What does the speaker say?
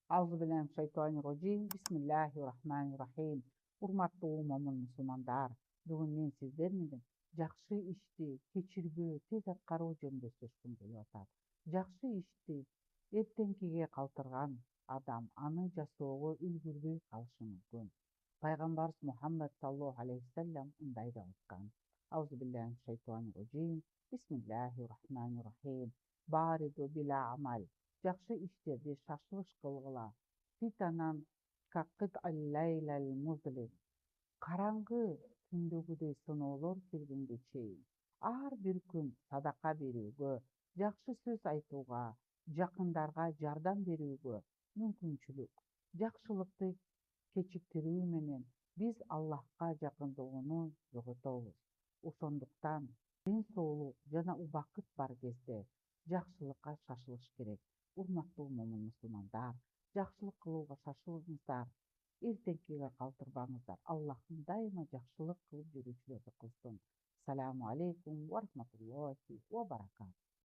Auzubillahimineşşeytanirracim. Bismillahirrahmanirrahim. Urmatlı momун musulmanдар, бүгүн мен сиздер менен жакшы ишти кечирбөө, тез аткаруу жөнүндө сөздөшкүм келип атат. Жакшы ишти эртеңкиге калтырган адам аны жасоого үлгүрбөй калышы мүмкүн. Пайгамбарыбыз Мухаммад саллаллаху алейхи вассалам мындай деп айткан. Аузубиллахimineşşeytanirracim. Bismillahirrahmanirrahim. Бариду биля амал. Жакшы иштерди шашылыш кылгыла. Фитанан какыт аллайлал музлим. Караңгы түндөгүдөй сыноолор келгенге чейин ар бир күн садака берүүгө, жакшы сөз айтууга, жакындарга жардам берүүгө мүмкүнчүлүк. Жакшылыкты кечиктирүү менен биз Аллахка жакындыгууну жоготобуз. Ошондуктан ден соолук жана убакыт бар кезде жакшылыкка шашылыш керек. Урматтуу момун мусулмандар, жакшылык кылууга шашылыңыздар, эртеңкиге калтырбаңыздар. Аллахым дайыма жакшылык кылып жүрүүчүлөрдү кылсын. Саламу алейкум ва рахматуллахи ва баракатух.